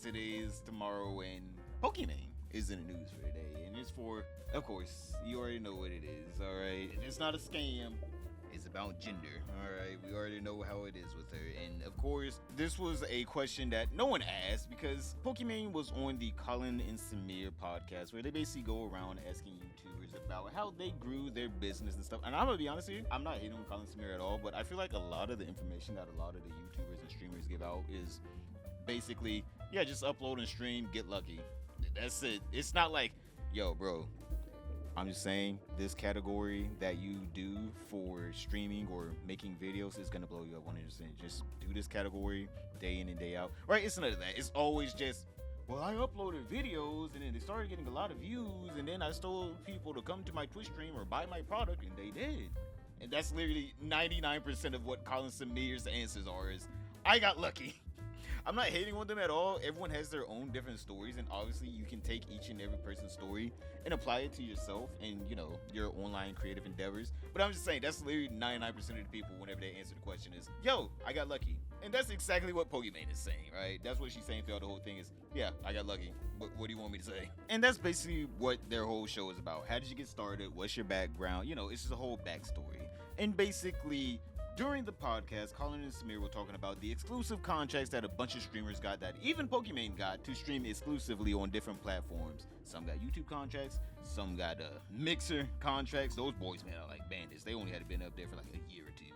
today is tomorrow, and Pokimane is in the news for today. And it's for, of course, you already know what it is, alright? It's not a scam. It's about gender, alright? We already know how it is with her. And of course, this was a question that no one asked because Pokimane was on the Colin and Samir podcast where they basically go around asking YouTubers about how they grew their business and stuff. And I'm gonna be honest here, I'm not hating on Colin and Samir at all, but I feel like a lot of the information that a lot of the YouTubers and streamers give out is basically, yeah, just upload and stream, get lucky. That's it. It's not like, yo, bro, I'm just saying this category that you do for streaming or making videos is gonna blow you up 100%. Just do this category day in and day out. Right? It's none of that. It's always just, well, I uploaded videos and then they started getting a lot of views and then I told people to come to my Twitch stream or buy my product and they did. And that's literally 99% of what Colin Samir's answers are is, I got lucky. I'm not hating on them at all. Everyone has their own different stories, and obviously you can take each and every person's story and apply it to yourself and, you know, your online creative endeavors. But I'm just saying, that's literally 99% of the people whenever they answer the question is, yo, I got lucky. And that's exactly what Pokimane is saying, right? That's what she's saying throughout the whole thing is, yeah, I got lucky. What do you want me to say? And that's basically what their whole show is about. How did you get started? What's your background? You know, it's just a whole backstory. And basically, during the podcast, Colin and Samir were talking about the exclusive contracts that a bunch of streamers got that even Pokimane got to stream exclusively on different platforms. Some got YouTube contracts, some got Mixer contracts. Those boys, man, are like bandits. They only had been up there for like a year or two.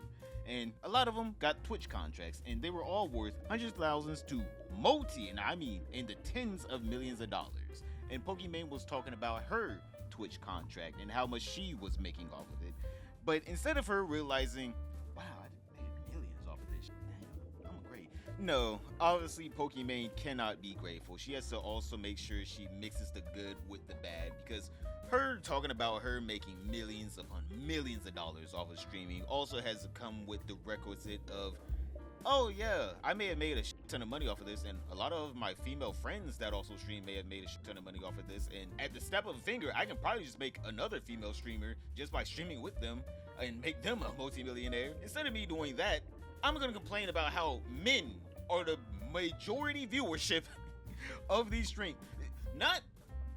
And a lot of them got Twitch contracts, and they were all worth hundreds of thousands to and I mean in the tens of millions of dollars. And Pokimane was talking about her Twitch contract and how much she was making off of it. But instead of her realizing, wow, I made millions off of this shit. Damn, I'm great. No, obviously Pokimane cannot be grateful. She has to also make sure she mixes the good with the bad, because her talking about her making millions upon millions of dollars off of streaming also has to come with the requisite of, oh yeah, I may have made a shit ton of money off of this, and a lot of my female friends that also stream may have made a shit ton of money off of this, and at the snap of a finger, I can probably just make another female streamer just by streaming with them and make them a multi-millionaire. Instead of me doing that, I'm gonna complain about how men are the majority viewership of these streams. Not,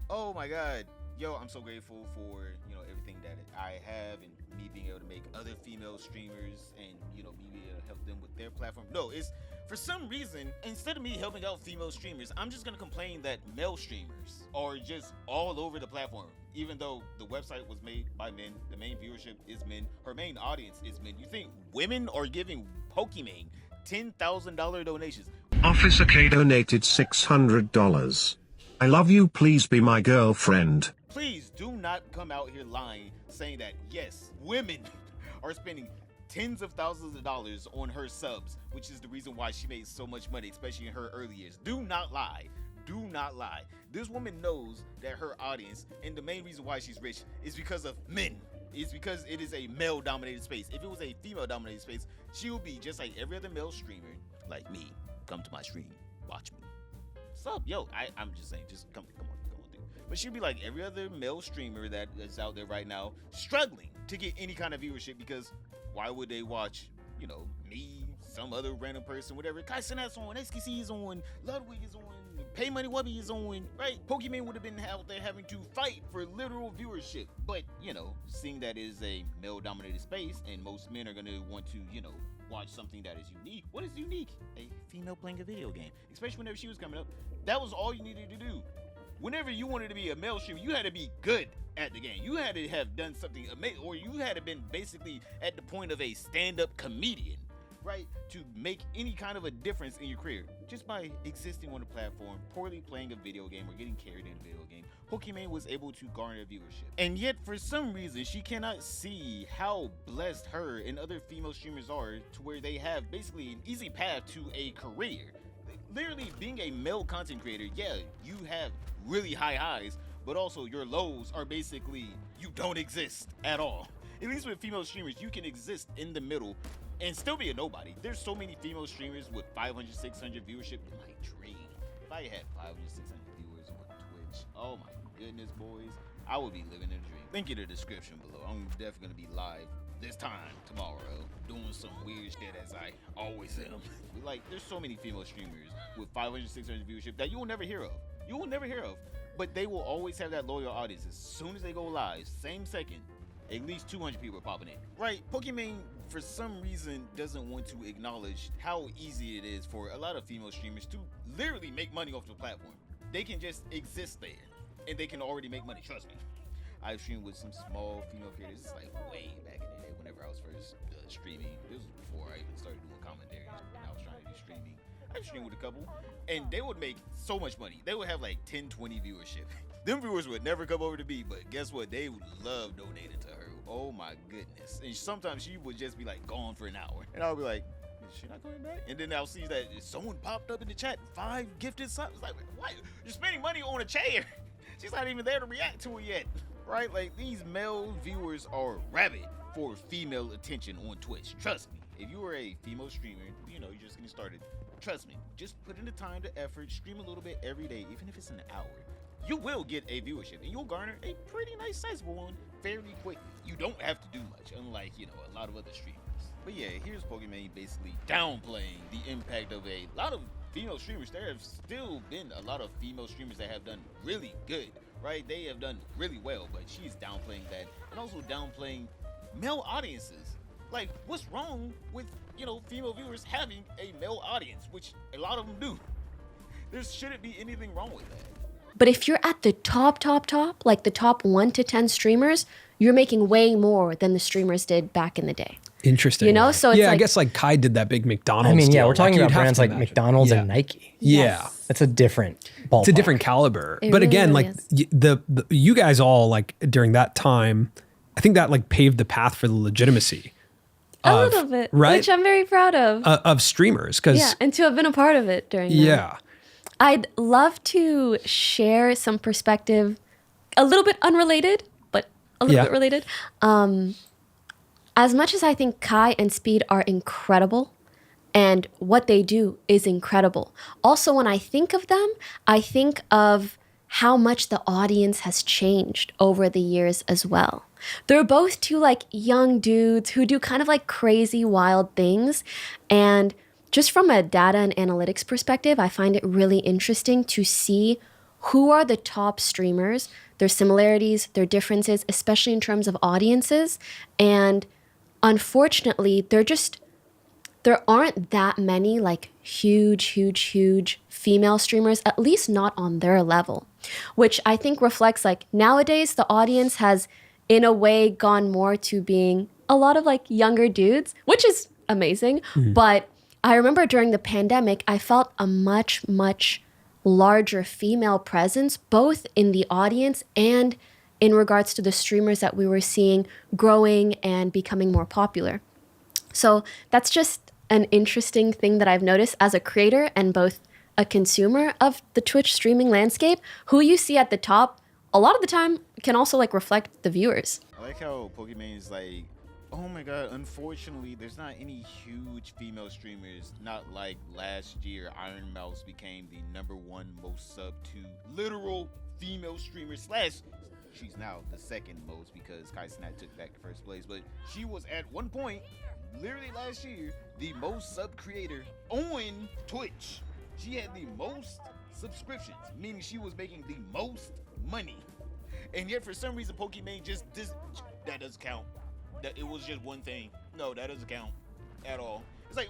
oh my god, yo, I'm so grateful for, you know, everything that I have and me being able to make other female streamers and, you know, me being able to help them with their platform. No, it's for some reason, instead of me helping out female streamers, I'm just gonna complain that male streamers are just all over the platform. Even though the website was made by men, the main viewership is men, her main audience is men. You think women are giving Pokimane $10,000 donations? Officer K donated $600. I love you, please be my girlfriend. Please do not come out here lying, saying that, yes, women are spending tens of thousands of dollars on her subs, which is the reason why she made so much money, especially in her early years. Do not lie. Do not lie. This woman knows that her audience, and the main reason why she's rich, is because of men. It's because it is a male-dominated space. If it was a female-dominated space, she would be just like every other male streamer, like me. Come to my stream, watch me. Sup, yo? I'm just saying, just come on, dude. But she'd be like every other male streamer that is out there right now, struggling to get any kind of viewership, because why would they watch, you know, me, some other random person, whatever? Kai Sinat's on, XKC is on, Ludwig is on, Pay Money Wubby is on, right? Pokimane would have been out there having to fight for literal viewership. But, you know, seeing that it is a male-dominated space and most men are going to want to, you know, watch something that is unique. What is unique? A female playing a video game. Especially whenever she was coming up. That was all you needed to do. Whenever you wanted to be a male streamer, you had to be good at the game. You had to have done something amazing, or you had to been basically at the point of a stand-up comedian, right, to make any kind of a difference in your career just by existing on a platform, poorly playing a video game or getting carried in a video game. Pokimane was able to garner viewership, and yet for some reason she cannot see how blessed her and other female streamers are to where they have basically an easy path to a career. Literally being a male content creator, yeah, you have really high highs, but also your lows are basically you don't exist at all. At least with female streamers, you can exist in the middle and still be a nobody. There's so many female streamers with 500, 600 viewership. My dream. If I had 500, 600 viewers on Twitch, oh my goodness, boys, I would be living in a dream. Link in the description below. I'm definitely gonna be live this time tomorrow, doing some weird shit as I always am. Like, there's so many female streamers with 500, 600 viewership that you will never hear of. You will never hear of. But they will always have that loyal audience. As soon as they go live, same second, at least 200 people are popping in. Right, Pokimane, for some reason, doesn't want to acknowledge how easy it is for a lot of female streamers to literally make money off the platform. They can just exist there, and they can already make money, trust me. I've streamed with some small female creators. It's like way back in the day whenever I was first streaming. This was before I even started doing commentaries and I was trying to do streaming. I streamed with a couple, and they would make so much money. They would have like 10, 20 viewership. Them viewers would never come over to me, but guess what? They would love donating to her. Oh my goodness. And sometimes she would just be like gone for an hour. And I'll be like, is she not coming back? And then I'll see that someone popped up in the chat, 5 gifted subs. Like, what? You're spending money on a chair. She's not even there to react to it yet. Right? Like, these male viewers are rabid for female attention on Twitch. Trust me. If you are a female streamer, you know, you're just getting started. Trust me. Just put in the time, the effort, stream a little bit every day, even if it's an hour. You will get a viewership, and you'll garner a pretty nice sizable one fairly quick. You don't have to do much, unlike, you know, a lot of other streamers. But yeah, here's Pokimane basically downplaying the impact of a lot of female streamers. There have still been a lot of female streamers that have done really good, right? They have done really well, but she's downplaying that, and also downplaying male audiences. Like, what's wrong with, you know, female viewers having a male audience, which a lot of them do? There shouldn't be anything wrong with that. But if you're at the top, like the top 1 to 10 streamers, you're making way more than the streamers did back in the day. Interesting. You know, so it's yeah, like, I guess like Kai did that big McDonald's. I mean, yeah, deal. we're talking you'd about have brands to like imagine. McDonald's Yeah. and Nike. Yeah. It's a different ballpark. It's a different caliber. It But really, again, really like is. the you guys all like during that time, I think that like paved the path for the legitimacy a little bit, right? which I'm very proud of. Streamers. Because Yeah, and to have been a part of it during that. yeah. I'd love to share some perspective, a little bit unrelated, but a little Yeah. bit related. As much as I think Kai and Speed are incredible, and what they do is incredible. Also, when I think of them, I think of how much the audience has changed over the years as well. They're both two like young dudes who do kind of like crazy, wild things. And just from a data and analytics perspective, I find it really interesting to see who are the top streamers, their similarities, their differences, especially in terms of audiences. And unfortunately, there aren't that many like huge female streamers, at least not on their level, which I think reflects like nowadays the audience has in a way gone more to being a lot of like younger dudes, which is amazing. But I remember during the pandemic, I felt a much larger female presence, both in the audience and in regards to the streamers that we were seeing growing and becoming more popular. So that's just an interesting thing that I've noticed as a creator and both a consumer of the Twitch streaming landscape. Who you see at the top, a lot of the time, can also like reflect the viewers. I like how Pokimane is like, oh my god, unfortunately, there's not any huge female streamers. Not like last year, Iron Mouse became the #1 most sub to literal female streamer / she's now the second most because Kai Cenat took back the first place. But she was at one point, literally last year, the most sub creator on Twitch. She had the most subscriptions, meaning she was making the most money. And yet, for some reason, Pokimane that doesn't count. That it was just one thing. No, that doesn't count at all. It's like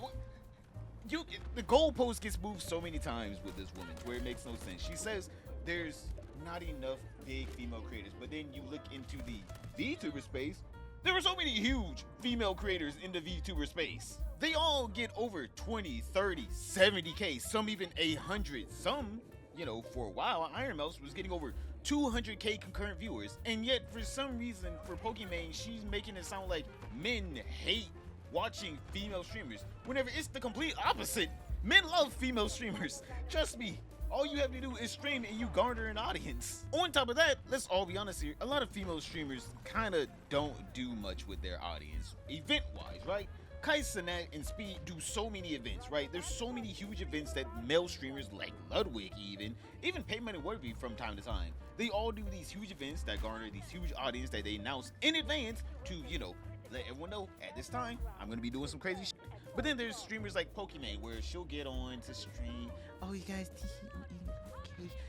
the goalpost gets moved so many times with this woman, where it makes no sense. She says there's not enough big female creators, but then you look into the VTuber space. There are so many huge female creators in the VTuber space. They all get over 20, 30, 70K, some even 100. Some, you know, for a while, Iron Mouse was getting over 200K concurrent viewers. And yet, for some reason, for Pokimane, she's making it sound like men hate watching female streamers, whenever it's the complete opposite. Men love female streamers. Trust me. All you have to do is stream and you garner an audience. On top of that, let's all be honest here, a lot of female streamers kind of don't do much with their audience, event-wise, right? Kai Cenat and Speed do so many events, right? There's so many huge events that male streamers like Ludwig even Pay Money Worthy from time to time. They all do these huge events that garner these huge audience that they announce in advance to, you know, let everyone know at this time I'm gonna be doing some crazy shit. But then there's streamers like Pokimane where she'll get on to stream. Oh, you guys,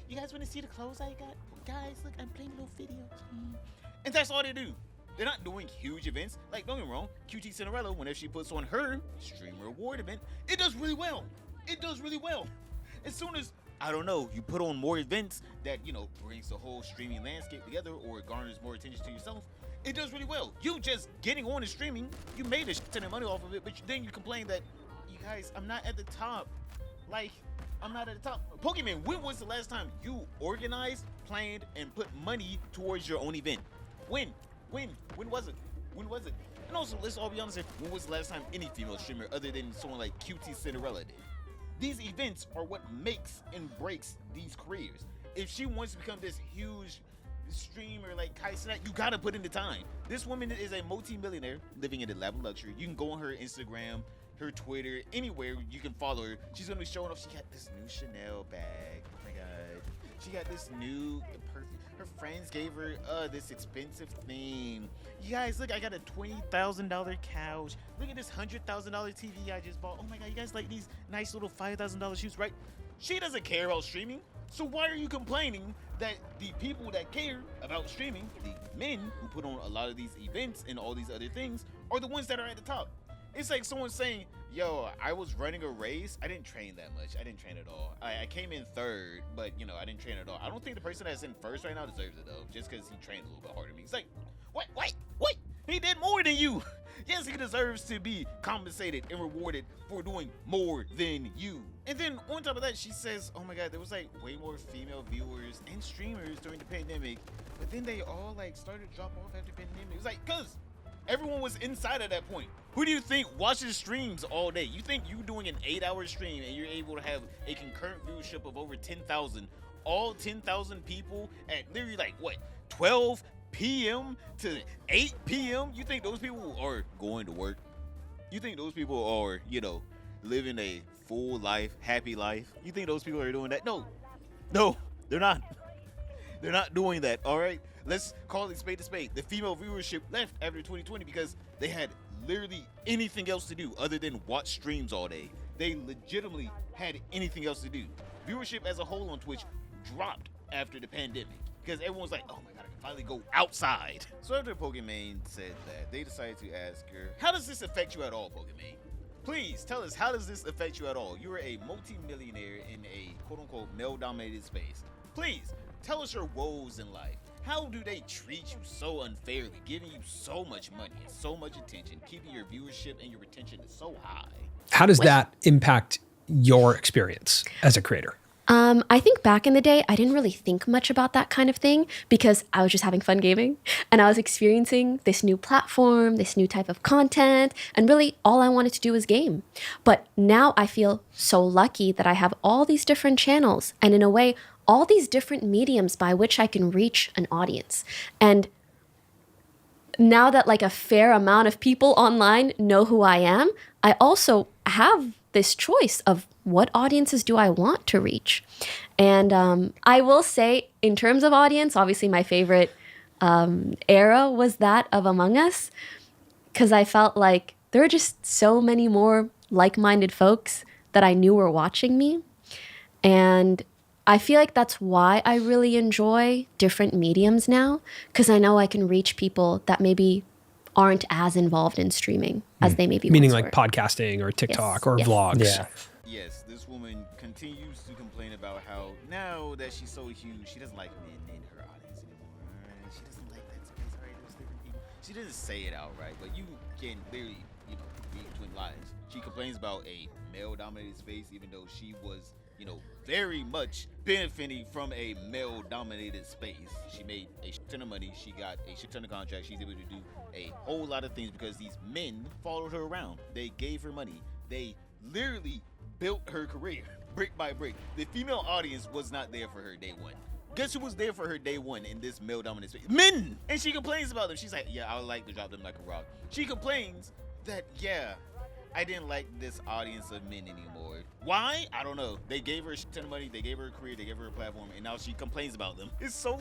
you guys want to see the clothes I got? Guys, look, I'm playing a little video game. And that's all they do. They're not doing huge events. Like, don't get me wrong, QT Cinderella, whenever she puts on her streamer award event, it does really well. It does really well. As soon as, I don't know, you put on more events that, you know, brings the whole streaming landscape together or garners more attention to yourself, it does really well. You just getting on and streaming, you made a shit ton of money off of it, but then you complain that, you guys, I'm not at the top. Like, I'm not at the top. Pokimane, when was the last time you organized, planned, and put money towards your own event? When was it? When was it? And also, let's all be honest here, when was the last time any female streamer other than someone like QT Cinderella did? These events are what makes and breaks these careers. If she wants to become this huge streamer like Kai Cenat, you gotta put in the time. This woman is a multi-millionaire living in the lap of luxury. You can go on her Instagram, her Twitter, anywhere you can follow her. She's gonna be showing off. She got this new Chanel bag. Oh my god. She got this new perfume. Her friends gave her this expensive thing. You guys, look, I got a $20,000 couch. Look at this $100,000 TV I just bought. Oh my god, you guys like these nice little $5,000 shoes, right? She doesn't care about streaming. So why are you complaining that the people that care about streaming, the men who put on a lot of these events and all these other things, are the ones that are at the top? It's like someone saying, yo, I was running a race. I didn't train that much. I didn't train at all. I came in third, but, you know, I didn't train at all. I don't think the person that's in first right now deserves it, though, just because he trained a little bit harder than me. It's like, what? He did more than you. Yes, he deserves to be compensated and rewarded for doing more than you. And then on top of that, she says, oh my god, there was like way more female viewers and streamers during the pandemic, but then they all like started to drop off after the pandemic. It was like, cause everyone was inside at that point. Who do you think watches streams all day? You think you doing an 8-hour stream and you're able to have a concurrent viewership of over 10,000, all 10,000 people at literally like what, 12 p.m. to 8 p.m.? You think those people are going to work? You think those people are, you know, living a full life, happy life? You think those people are doing that? No, they're not. They're not doing that, all right? Let's call it spade to spade. The female viewership left after 2020 because they had literally anything else to do other than watch streams all day. They legitimately had anything else to do. Viewership as a whole on Twitch dropped after the pandemic because everyone's like, oh my god, I can finally go outside. So after Pokimane said that, they decided to ask her, how does this affect you at all, Pokimane? Please tell us, how does this affect you at all? You are a multi-millionaire in a quote-unquote male-dominated space. Please, tell us your woes in life. How do they treat you so unfairly, giving you so much money and so much attention, keeping your viewership and your retention so high? How does that impact your experience as a creator? I think back in the day, I didn't really think much about that kind of thing because I was just having fun gaming and I was experiencing this new platform, this new type of content, and really all I wanted to do was game. But now I feel so lucky that I have all these different channels and in a way, all these different mediums by which I can reach an audience. And now that like a fair amount of people online know who I am, I also have this choice of what audiences do I want to reach. And I will say, in terms of audience, obviously my favorite era was that of Among Us, because I felt like there were just so many more like-minded folks that I knew were watching me. And I feel like that's why I really enjoy different mediums now, because I know I can reach people that maybe aren't as involved in streaming as they maybe Meaning once like were. podcasting or TikTok or Yes. vlogs. Yeah. Yes, this woman continues to complain about how now that she's so huge, she doesn't like men in her audience anymore. She doesn't like that space. All right, there's different people. She doesn't say it outright, but you can clearly, you know, read between lines. She complains about a male-dominated space, even though she was, you know, very much benefiting from a male-dominated space. She made a shit ton of money. She got a shit ton of contracts. She's able to do a whole lot of things because these men followed her around. They gave her money. They literally built her career brick by brick. The female audience was not there for her day one. Guess who was there for her day one in this male-dominated space? Men! And she complains about them. She's like, yeah, I would like to drop them like a rock. She complains that, yeah, I didn't like this audience of men anymore. Why? I don't know. They gave her a ton of money. They gave her a career. They gave her a platform. And now she complains about them. It's so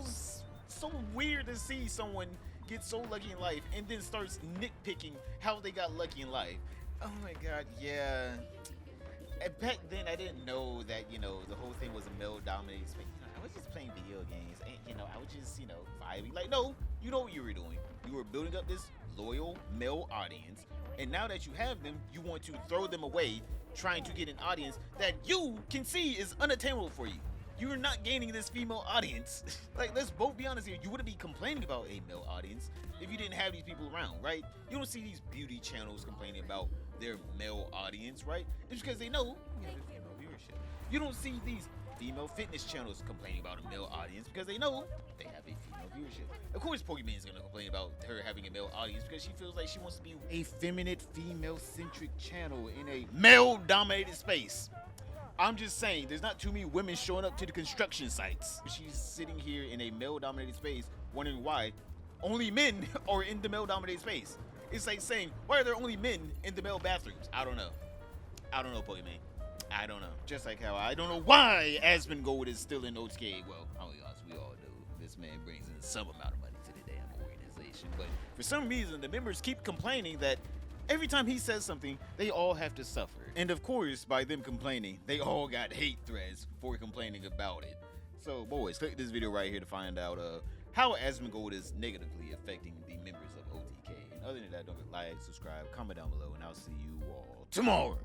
weird to see someone gets so lucky in life and then starts nitpicking how they got lucky in life. Oh my god, yeah. And back then, I didn't know that, you know, the whole thing was a male-dominated space. You know, I was just playing video games, and, you know, I was just, you know, vibing. Like, no, you know what you were doing. You were building up this loyal male audience, and now that you have them, you want to throw them away, trying to get an audience that you can see is unattainable for you. You're not gaining this female audience. Like, let's both be honest here. You wouldn't be complaining about a male audience if you didn't have these people around, right? You don't see these beauty channels complaining about their male audience, right? It's because they know we have a female viewership. You don't see these female fitness channels complaining about a male audience because they know they have a female viewership. Of course, Pokimane is gonna complain about her having a male audience because she feels like she wants to be a feminine, female-centric channel in a male-dominated space. I'm just saying, there's not too many women showing up to the construction sites. She's sitting here in a male-dominated space, wondering why only men are in the male-dominated space. It's like saying, why are there only men in the male bathrooms? I don't know. I don't know, Pokimane. I don't know. Just like how I don't know why Asmongold is still in OTK. Well, I'll be honest, we all know this man brings in some amount of money to the damn organization. But for some reason, the members keep complaining that every time he says something, they all have to suffer. And of course, by them complaining, they all got hate threads for complaining about it. So, boys, click this video right here to find out how Asmongold is negatively affecting the members of OTK. And other than that, don't forget to like, subscribe, comment down below, and I'll see you all tomorrow.